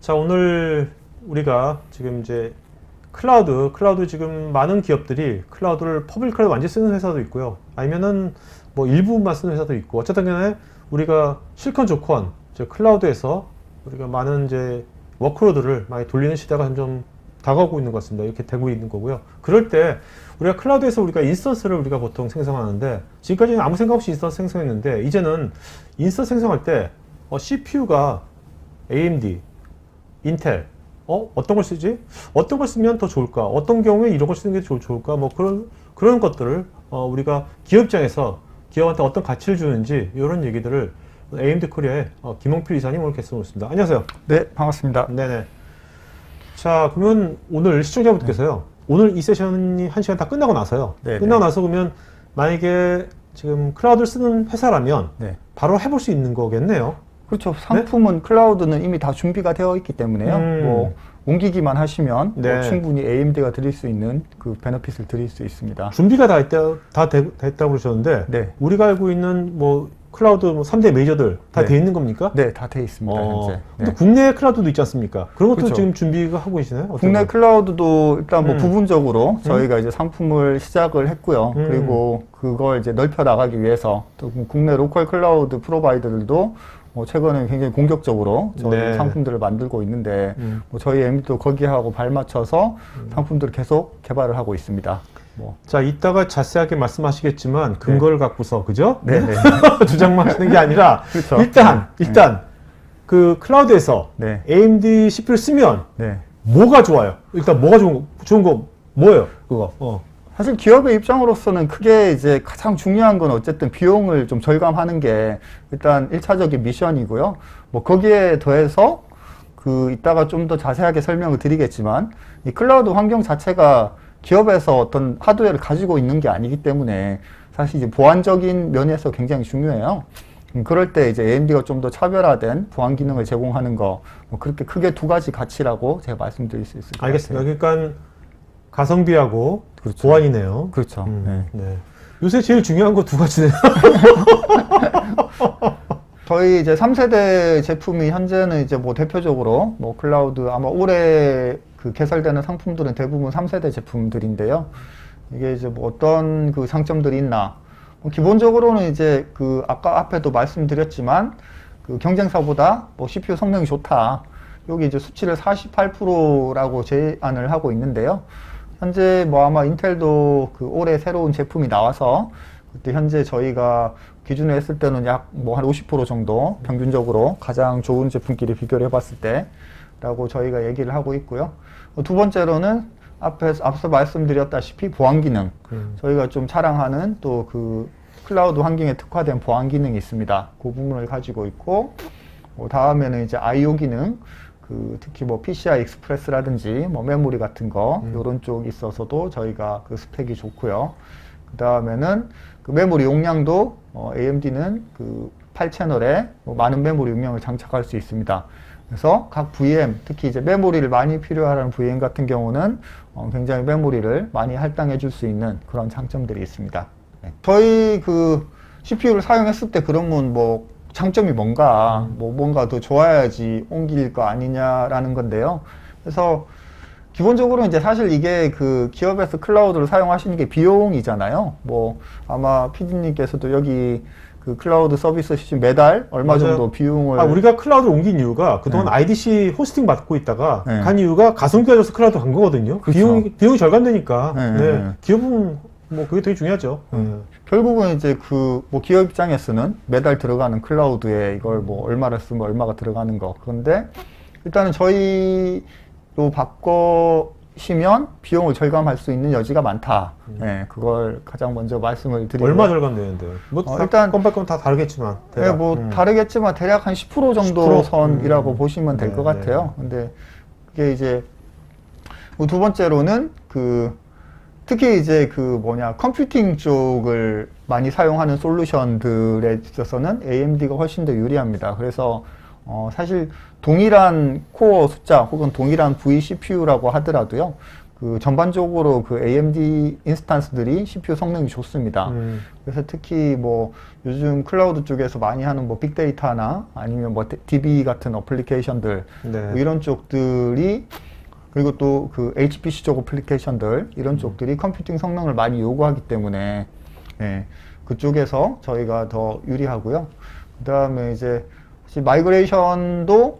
자, 오늘 우리가 지금 이제 클라우드 지금 많은 기업들이 클라우드를 퍼블릭하게 완전히 쓰는 회사도 있고요. 아니면은 뭐 일부분만 쓰는 회사도 있고, 어쨌든 간에 우리가 실컷 좋건 클라우드에서 우리가 많은 이제 워크로드를 많이 돌리는 시대가 점점 다가오고 있는 것 같습니다. 이렇게 되고 있는 거고요. 그럴 때 우리가 클라우드에서 우리가 인스턴스를 우리가 보통 생성하는데, 지금까지는 아무 생각 없이 인스턴스 생성했는데, 이제는 인스턴스 생성할 때 CPU가 AMD, 인텔, 어떤 걸 쓰지? 어떤 걸 쓰면 더 좋을까? 어떤 경우에 이런 걸 쓰는 게 좋을까? 뭐 그런 것들을 우리가 기업 입장에서 기업한테 어떤 가치를 주는지 이런 얘기들을 AMD 코리아의 김홍필 이사님 오늘 게스트로 모셨습니다. 안녕하세요. 네, 반갑습니다. 네네. 자, 그러면 오늘 시청자분들께서요. 오늘 이 세션이 1시간 다 끝나고 나서요. 네네. 끝나고 나서 그러면 만약에 지금 클라우드를 쓰는 회사라면 네. 바로 해볼 수 있는 거겠네요. 그렇죠. 상품은 클라우드는 이미 다 준비가 되어 있기 때문에요. 뭐 옮기기만 하시면 네. 뭐 충분히 AMD가 드릴 수 있는 그 베너핏을 드릴 수 있습니다. 준비가 다 됐다고 그러셨는데, 네. 우리가 알고 있는 뭐 클라우드 3대 메이저들 다 네. 돼 있는 겁니까? 네, 다 돼 있습니다. 현재. 또 네. 국내 클라우드도 있지 않습니까? 그런 것도 그렇죠. 지금 준비가 하고 계시나요? 어떤 국내 거? 클라우드도 일단 뭐 부분적으로 저희가 이제 상품을 시작을 했고요. 그리고 그걸 이제 넓혀 나가기 위해서 또 국내 로컬 클라우드 프로바이더들도 최근에 굉장히 공격적으로 저희 네. 상품들을 만들고 있는데 뭐 저희 AMD도 거기하고 발맞춰서 상품들을 계속 개발을 하고 있습니다. 뭐. 자, 이따가 자세하게 말씀하시겠지만 근거를 갖고서, 그죠? 네네. 주장만 하시는 게 아니라 그렇죠. 일단 그 클라우드에서 네. AMD CPU를 쓰면 네. 뭐가 좋아요? 일단 뭐가 좋은 거 뭐예요? 그거. 사실 기업의 입장으로서는 크게 이제 가장 중요한 건 어쨌든 비용을 좀 절감하는 게 일단 1차적인 미션이고요. 뭐 거기에 더해서 이따가 좀 더 자세하게 설명을 드리겠지만 이 클라우드 환경 자체가 기업에서 어떤 하드웨어를 가지고 있는 게 아니기 때문에 사실 이제 보안적인 면에서 굉장히 중요해요. 그럴 때 이제 AMD가 좀 더 차별화된 보안 기능을 제공하는 거, 뭐 그렇게 크게 두 가지 가치라고 제가 말씀드릴 수 있을 것 알겠습니다. 같아요. 그러니까 가성비하고 그렇죠. 보안이네요. 그렇죠. 네. 네. 요새 제일 중요한 거 두 가지네요. 저희 이제 3세대 제품이 현재는 이제 뭐 대표적으로 뭐 클라우드 아마 올해 개설되는 상품들은 대부분 3세대 제품들인데요. 이게 이제 뭐 어떤 장점들이 있나? 기본적으로는 이제 아까 앞에도 말씀드렸지만 경쟁사보다 뭐 CPU 성능이 좋다. 여기 이제 수치를 48%라고 제안을 하고 있는데요. 현재 뭐 아마 인텔도 올해 새로운 제품이 나와서 그때 현재 저희가 기준으로 했을 때는 약 뭐 한 50% 정도 평균적으로 가장 좋은 제품끼리 비교를 해봤을 때 라고 저희가 얘기를 하고 있고요. 두 번째로는 앞서 말씀드렸다시피 보안 기능. 저희가 좀 자랑하는 또 클라우드 환경에 특화된 보안 기능이 있습니다. 그 부분을 가지고 있고, 다음에는 이제 I/O 기능, 특히 뭐 PCI 익스프레스라든지 뭐 메모리 같은 거, 이런 쪽이 있어서도 저희가 스펙이 좋고요. 그 다음에는 메모리 용량도 AMD는 8채널에 많은 메모리 용량을 장착할 수 있습니다. 그래서 각 VM, 특히 이제 메모리를 많이 필요하는 VM 같은 경우는 굉장히 메모리를 많이 할당해 줄 수 있는 그런 장점들이 있습니다. 네. 저희 CPU를 사용했을 때 그러면 뭐 장점이 뭔가, 뭔가 더 좋아야지 옮길 거 아니냐라는 건데요. 그래서 기본적으로 이제 사실 이게 기업에서 클라우드를 사용하시는 게 비용이잖아요. 뭐 아마 PD님께서도 여기 클라우드 서비스 시즌 매달 얼마 맞아요. 정도 비용을 우리가 클라우드를 옮긴 이유가 그동안 IDC 호스팅 받고 있다가 네. 간 이유가 가성비가 좋아서 클라우드 간 거거든요. 그렇죠. 비용이 절감되니까. 네. 네. 기업은 뭐 그게 되게 중요하죠. 결국은 이제 뭐 기업 입장에서는 매달 들어가는 클라우드에 이걸 뭐 얼마를 쓰면 얼마가 들어가는 거. 그런데 일단은 저희로 바꿔시면 비용을 절감할 수 있는 여지가 많다. 네, 그걸 가장 먼저 말씀을 드리고. 얼마 절감되는데요? 뭐 일단 건배건 다 다르겠지만. 네, 뭐 다르겠지만 대략 한 10% 정도 10%? 선이라고 보시면 될 네, 것 같아요. 근데 그게 이제 두 번째로는 특히 이제 컴퓨팅 쪽을 많이 사용하는 솔루션들에 있어서는 AMD가 훨씬 더 유리합니다. 그래서 사실 동일한 코어 숫자 혹은 동일한 vCPU라고 하더라도요. 그 전반적으로 그 AMD 인스턴스들이 CPU 성능이 좋습니다. 그래서 특히 뭐 요즘 클라우드 쪽에서 많이 하는 뭐 빅데이터나 아니면 뭐 DB 같은 어플리케이션들 네. 뭐 이런 쪽들이 그리고 또 그 HPC 쪽 어플리케이션들 이런 쪽들이 컴퓨팅 성능을 많이 요구하기 때문에 예, 그쪽에서 저희가 더 유리하고요. 그 다음에 이제 마이그레이션도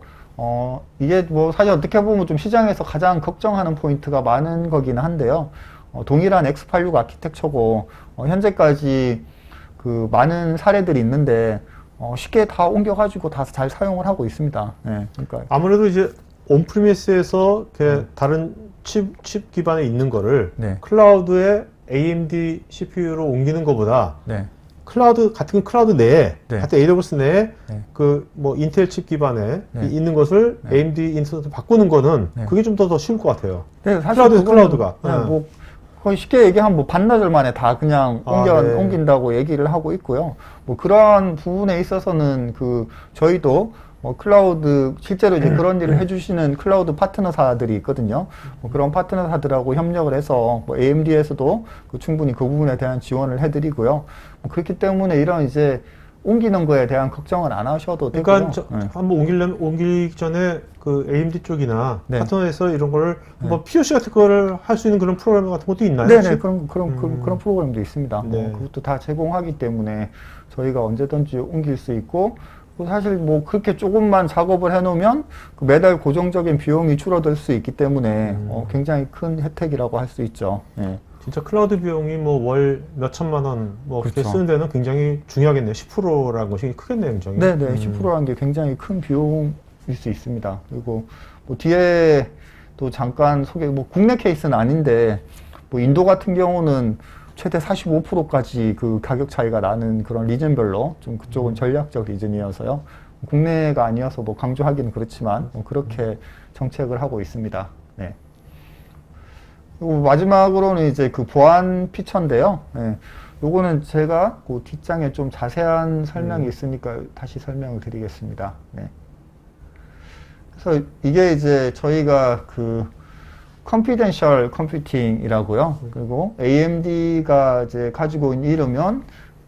이게 뭐 사실 어떻게 보면 좀 시장에서 가장 걱정하는 포인트가 많은 거긴 한데요. 동일한 x86 아키텍처고 현재까지 그 많은 사례들이 있는데 쉽게 다 옮겨가지고 다 잘 사용을 하고 있습니다. 네, 그러니까 아무래도 이제 온프리미스에서 다른 칩 기반에 있는 거를 네. 클라우드에 AMD CPU로 옮기는 것보다 네. 같은 클라우드 내에, 네. 같은 AWS 내에 네. 그 뭐 인텔 칩 기반에 네. 있는 것을 네. AMD 인스턴스 바꾸는 거는 네. 그게 좀 더 쉬울 것 같아요. 네, 사실 클라우드에서 그거는 클라우드가. 그냥 뭐 거의 쉽게 얘기하면 뭐 반나절 만에 다 그냥 네. 옮긴다고 얘기를 하고 있고요. 뭐 그러한 부분에 있어서는 그 저희도 뭐 클라우드 실제로 이제 그런 일을 해주시는 클라우드 파트너사들이 있거든요. 뭐 그런 파트너사들하고 협력을 해서 뭐 AMD에서도 충분히 그 부분에 대한 지원을 해드리고요. 뭐 그렇기 때문에 이런 이제 옮기는 거에 대한 걱정은 안 하셔도 되고요. 그러니까 네. 한번 옮기기 전에 그 AMD 쪽이나 네. 파트너에서 이런 거를 뭐 POC 같은 거를 할 수 있는 그런 프로그램 같은 것도 있나요? 네네, 혹시? 그런 프로그램도 있습니다. 네. 그것도 다 제공하기 때문에 저희가 언제든지 옮길 수 있고, 사실 뭐 그렇게 조금만 작업을 해놓으면 그 매달 고정적인 비용이 줄어들 수 있기 때문에 굉장히 큰 혜택이라고 할 수 있죠. 네. 진짜 클라우드 비용이 뭐 월 몇천만 원 뭐 그렇게 그렇죠. 쓰는 데는 굉장히 중요하겠네요. 10%라는 것이 크겠네요, 굉장히. 네네, 10%라는 게 굉장히 큰 비용일 수 있습니다. 그리고 뭐 뒤에 또 잠깐 뭐 국내 케이스는 아닌데, 뭐 인도 같은 경우는 최대 45%까지 그 가격 차이가 나는 그런 리전별로 좀 그쪽은 전략적 리전이어서요. 국내가 아니어서 뭐 강조하기는 그렇지만 뭐 그렇게 정책을 하고 있습니다. 네. 그리고 마지막으로는 이제 그 보안 피처인데요. 네. 요거는 제가 그 뒷장에 좀 자세한 설명이 있으니까 다시 설명을 드리겠습니다. 네. 그래서 이게 이제 저희가 그 confidential computing이라고요. 그리고 AMD가 이제 가지고 있는 이름은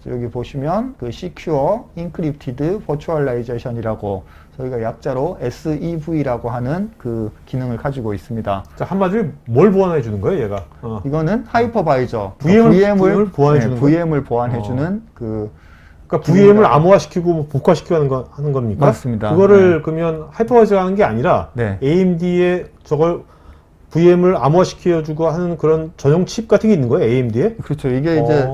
여기 보시면 그 Secure Encrypted Virtualization이라고 저희가 약자로 SEV라고 하는 그 기능을 가지고 있습니다. 자, 한마디로 뭘 보완해 주는 거예요, 얘가? 이거는 하이퍼바이저, VM을 보완해 주는 VM을 보완해 주는 그 그러니까 VM을 암호화시키고 뭐 복화시키고 하는 겁니까? 맞습니다. 그거를 그러면 하이퍼바이저 하는 게 아니라 네. AMD에 저걸 VM을 암호화시켜주고 하는 그런 전용 칩 같은 게 있는 거예요, AMD에? 그렇죠. 이게 이제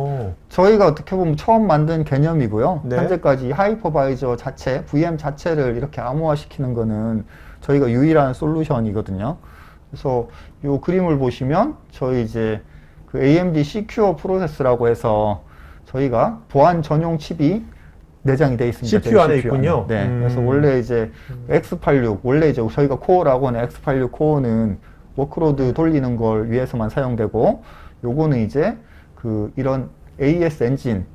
저희가 어떻게 보면 처음 만든 개념이고요. 네. 현재까지 하이퍼바이저 자체, VM 자체를 이렇게 암호화시키는 거는 저희가 유일한 솔루션이거든요. 그래서 이 그림을 보시면 저희 이제 그 AMD Secure 프로세스라고 해서 저희가 보안 전용 칩이 내장이 되어 있습니다. CPU 안에 있군요. 네. 그래서 원래 이제 X86, 원래 이제 저희가 코어라고 하는 X86 코어는 워크로드 돌리는 걸 위해서만 사용되고, 요거는 이제 그 이런 AES 엔진,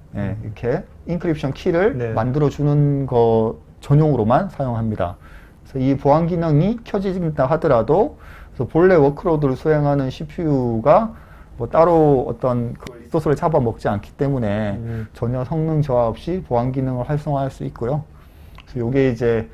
이렇게 인크립션 키를 네. 만들어주는 거 전용으로만 사용합니다. 그래서 이 보안 기능이 켜진다 하더라도, 그래서 본래 워크로드를 수행하는 CPU가 뭐 따로 어떤 그 리소스를 잡아먹지 않기 때문에 전혀 성능 저하 없이 보안 기능을 활성화할 수 있고요. 그래서 요게 이제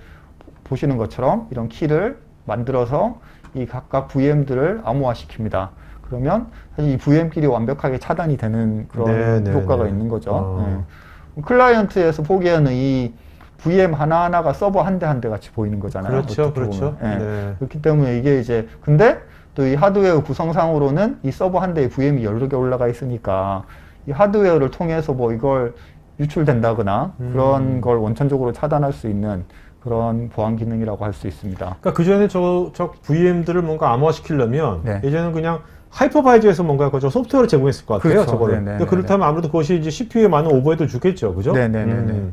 보시는 것처럼 이런 키를 만들어서 이 각각 VM들을 암호화시킵니다. 그러면 사실 이 VM끼리 완벽하게 차단이 되는 그런 효과가 있는 거죠. 네. 클라이언트에서 보기에는 이 VM 하나하나가 서버 한 대 한 대 같이 보이는 거잖아요. 그렇죠, 그렇죠. 네. 네. 그렇기 때문에 이게 이제 근데 또 이 하드웨어 구성상으로는 이 서버 한 대에 VM이 여러 개 올라가 있으니까 이 하드웨어를 통해서 뭐 이걸 유출된다거나 그런 걸 원천적으로 차단할 수 있는 그런 보안 기능이라고 할 수 있습니다. 그러니까 그 전에 저 VM들을 뭔가 암호화시키려면 네. 예전에는 그냥 하이퍼바이저에서 뭔가 그 소프트웨어를 제공했을 것 같아요. 그렇죠. 저거를. 네네, 근데 그렇다면 아무래도 그것이 이제 CPU에 많은 오버헤드 주겠죠, 그죠? 네네네.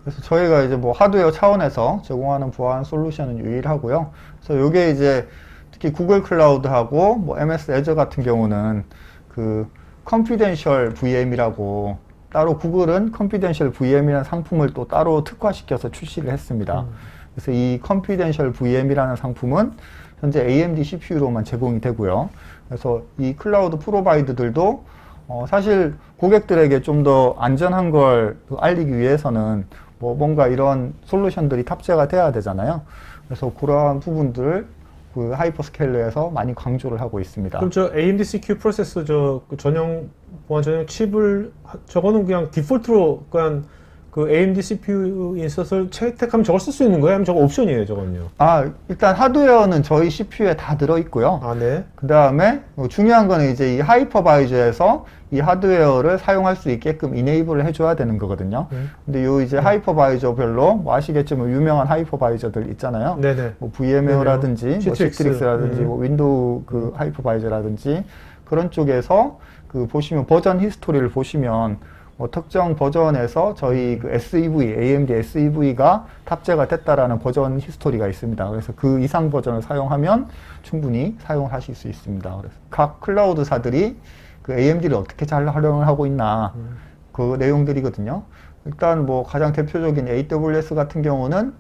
그래서 저희가 이제 뭐 하드웨어 차원에서 제공하는 보안 솔루션은 유일하고요. 그래서 이게 이제 특히 구글 클라우드하고 뭐 MS 애저 같은 경우는 그 confidential VM이라고 따로 구글은 confidential VM이라는 상품을 또 따로 특화시켜서 출시를 했습니다. 그래서 이 confidential VM이라는 상품은 현재 AMD CPU로만 제공이 되고요. 그래서 이 클라우드 프로바이더들도 사실 고객들에게 좀 더 안전한 걸 알리기 위해서는 뭐 뭔가 이런 솔루션들이 탑재가 돼야 되잖아요. 그래서 그러한 부분들을 그 하이퍼스케일러에서 많이 강조를 하고 있습니다. 그럼 저 AMD CPU 프로세서 그 전용 보안 전용 칩을 저거는 그냥 디폴트로 그냥 그 AMD CPU 인서트를 채택하면 저걸 쓸 수 있는 거예요? 아니면 저거 옵션이에요, 저거는요? 일단 하드웨어는 저희 CPU에 다 들어있고요. 네. 그 다음에 중요한 거는 이제 이 하이퍼바이저에서 이 하드웨어를 사용할 수 있게끔 이네이블을 해줘야 되는 거거든요. 근데 요 이제 하이퍼바이저별로 뭐 아시겠지만 유명한 하이퍼바이저들 있잖아요. 네네. 뭐 VM웨어라든지 뭐 시트릭스. 시트릭스라든지 뭐 윈도우 그 하이퍼바이저라든지 그런 쪽에서 그 보시면 버전 히스토리를 보시면 뭐 특정 버전에서 저희 그 SEV, AMD SEV가 탑재가 됐다라는 버전 히스토리가 있습니다. 그래서 그 이상 버전을 사용하면 충분히 사용을 하실 수 있습니다. 그래서 각 클라우드사들이 그 AMD를 어떻게 잘 활용을 하고 있나 그 내용들이거든요. 일단 뭐 가장 대표적인 AWS 같은 경우는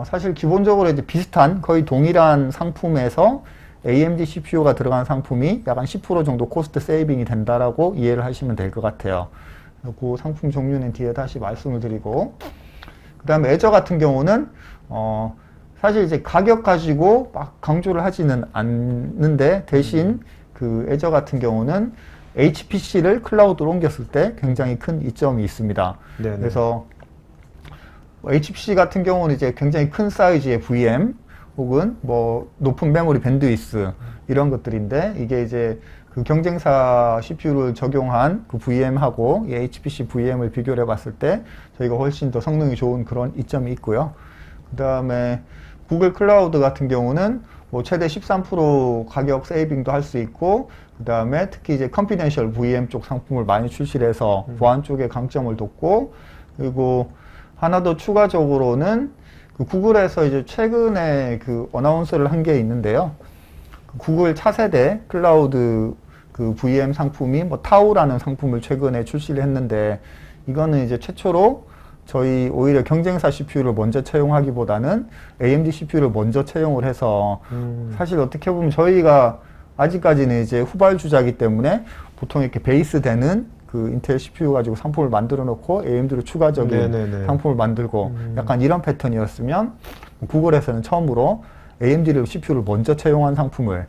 사실 기본적으로 이제 비슷한 거의 동일한 상품에서 AMD CPU가 들어간 상품이 약 한 10% 정도 코스트 세이빙이 된다라고 이해를 하시면 될 것 같아요. 그 상품 종류는 뒤에 다시 말씀을 드리고, 그 다음에 애저 같은 경우는 사실 이제 가격 가지고 막 강조를 하지는 않는데 대신 그 애저 같은 경우는 HPC를 클라우드로 옮겼을 때 굉장히 큰 이점이 있습니다. 네네. 그래서 HPC 같은 경우는 이제 굉장히 큰 사이즈의 VM 혹은 뭐 높은 메모리 밴드위스 이런 것들인데, 이게 이제 그 경쟁사 CPU를 적용한 그 VM하고 이 HPC VM을 비교를 해봤을 때 저희가 훨씬 더 성능이 좋은 그런 이점이 있고요. 그 다음에 구글 클라우드 같은 경우는 뭐 최대 13% 가격 세이빙도 할 수 있고, 그 다음에 특히 이제 컨피덴셜 VM 쪽 상품을 많이 출시를 해서 보안 쪽에 강점을 뒀고, 그리고 하나 더 추가적으로는 그 구글에서 이제 최근에 그 어나운서를 한 게 있는데요. 구글 차세대 클라우드 그 VM 상품이 뭐 타우라는 상품을 최근에 출시를 했는데, 이거는 이제 최초로 저희 오히려 경쟁사 CPU를 먼저 채용하기보다는 AMD CPU를 먼저 채용을 해서 사실 어떻게 보면 저희가 아직까지는 이제 후발주자이기 때문에 보통 이렇게 베이스 되는 그 인텔 CPU 가지고 상품을 만들어 놓고 AMD로 추가적인 네네네. 상품을 만들고 약간 이런 패턴이었으면 구글에서는 처음으로 AMD를 CPU를 먼저 채용한 상품을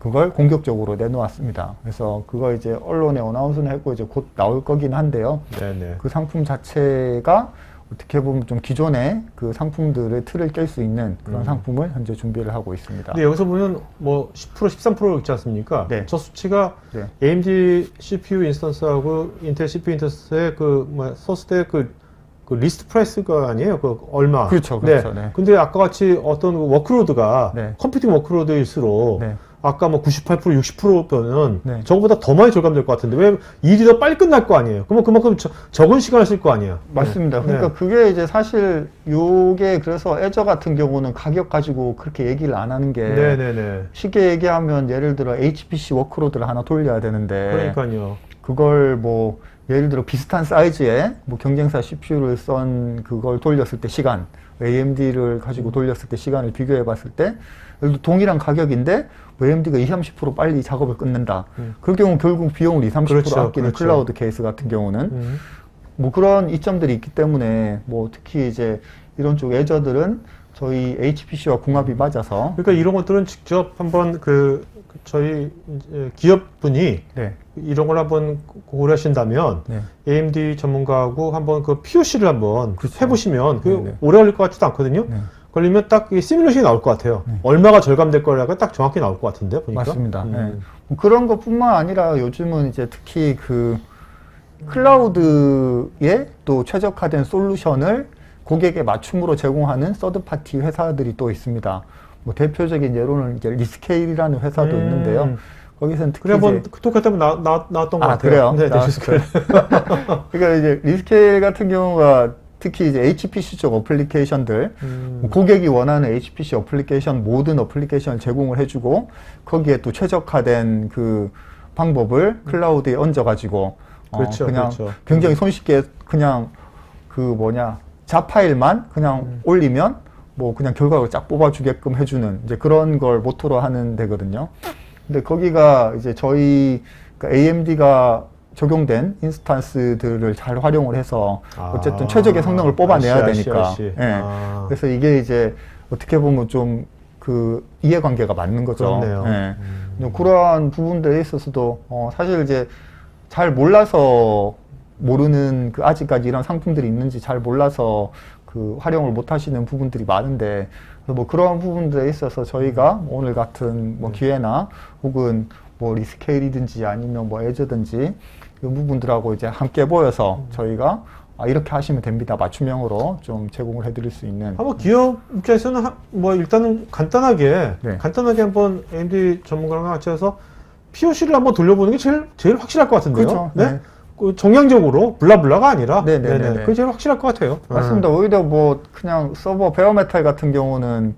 그걸 공격적으로 내놓았습니다. 그래서 그거 이제 언론에 어나운스는 했고 이제 곧 나올 거긴 한데요. 네네. 그 상품 자체가 어떻게 보면 좀 기존의 그 상품들의 틀을 깰 수 있는 그런 상품을 현재 준비를 하고 있습니다. 근데 여기서 보면 뭐 10%, 13% 있지 않습니까? 네. 저 수치가 네. AMD CPU 인스턴스하고 인텔 CPU 인스턴스의 소스 때 그 리스트 프라이스가 아니에요? 그 얼마? 그렇죠, 그렇죠. 네. 근데 아까 같이 어떤 워크로드가 네. 컴퓨팅 워크로드일수록 네. 아까 뭐 98%, 60%면 네. 저거보다 더 많이 절감될 것 같은데 왜 일이 더 빨리 끝날 거 아니에요? 그러면 그만큼 적은 시간을 쓸 거 아니에요? 맞습니다. 네. 그러니까 그게 이제 사실 요게 그래서 애저 같은 경우는 가격 가지고 그렇게 얘기를 안 하는 게 네네네. 쉽게 얘기하면 예를 들어 HPC 워크로드를 하나 돌려야 되는데 그러니까요. 그걸 뭐 예를 들어 비슷한 사이즈의 뭐 경쟁사 CPU를 썬 그걸 돌렸을 때 시간, AMD를 가지고 돌렸을 때 시간을 비교해 봤을 때 예를 들어 동일한 가격인데 뭐 AMD가 20-30% 빨리 작업을 끝낸다. 그럴 경우 결국 비용을 20-30% 그렇죠, 아끼는 그렇죠. 클라우드 케이스 같은 경우는 뭐 그런 이점들이 있기 때문에 뭐 특히 이제 이런 쪽 애저들은 저희 HPC와 궁합이 맞아서 그러니까 이런 것들은 직접 한번 저희 이제 기업분이 네. 이런 걸 한번 고려하신다면 네. AMD 전문가하고 한번 그 POC를 한번 그렇죠. 해보시면 네네. 오래 걸릴 것 같지도 않거든요. 네. 걸리면 딱 이 시뮬레이션이 나올 것 같아요. 얼마가 절감될 거라고 딱 정확히 나올 것 같은데 보니까. 맞습니다. 네. 뭐 그런 것뿐만 아니라 요즘은 이제 특히 그 클라우드에 또 최적화된 솔루션을 고객에 맞춤으로 제공하는 서드파티 회사들이 또 있습니다. 뭐 대표적인 예로는 이제 리스케일이라는 회사도 있는데요. 거기서는 특히 그래 한번 이제 토크 때문에 나왔던 것 같아요. 그래요? 네, 나왔어요. 그러니까 이제 리스케일 같은 경우가 특히 이제 HPC 쪽 어플리케이션들 고객이 원하는 HPC 어플리케이션 모든 어플리케이션을 제공을 해주고 거기에 또 최적화된 그 방법을 클라우드에 얹어가지고 그렇죠, 그냥 그렇죠. 굉장히 손쉽게 그냥 그 뭐냐 잡 파일만 그냥 올리면 뭐 그냥 결과를 쫙 뽑아주게끔 해주는 이제 그런 걸 모토로 하는 데거든요. 근데 거기가 이제 저희 AMD가 적용된 인스턴스들을 잘 활용을 해서 어쨌든 최적의 성능을 뽑아내야 되니까. 예. 그래서 이게 이제 어떻게 보면 좀 그 이해관계가 맞는 거죠. 그렇네요. 예. 그러한 부분들에 있어서도 사실 이제 잘 몰라서 모르는 그 아직까지 이런 상품들이 있는지 잘 몰라서 그 활용을 못 하시는 부분들이 많은데 뭐 그런 부분들에 있어서 저희가 오늘 같은 뭐 기회나 혹은 뭐 리스케일이든지 아니면 뭐 애저든지 이 부분들하고 이제 함께 모여서 저희가 이렇게 하시면 됩니다. 맞춤형으로 좀 제공을 해드릴 수 있는. 한번 기업 입장에서는 뭐 일단은 간단하게 네. 한번 AMD 전문가랑 같이 해서 POC를 한번 돌려보는 게 제일 확실할 것 같은데요. 그렇죠. 네? 네. 그 정량적으로 블라블라가 아니라 네네네. 그게 제일 확실할 것 같아요. 맞습니다. 오히려 뭐 그냥 서버 베어메탈 같은 경우는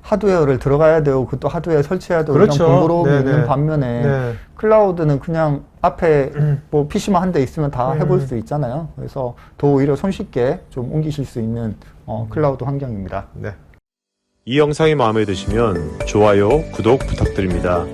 하드웨어를 들어가야 되고 그것도 하드웨어 설치해야 되고 그렇죠. 이런 번거로움이 네네. 있는 반면에 네. 클라우드는 그냥 앞에 뭐 PC만 한 대 있으면 다 해볼 수 있잖아요. 그래서 더 오히려 손쉽게 좀 옮기실 수 있는 클라우드 환경입니다. 네. 이 영상이 마음에 드시면 좋아요, 구독 부탁드립니다.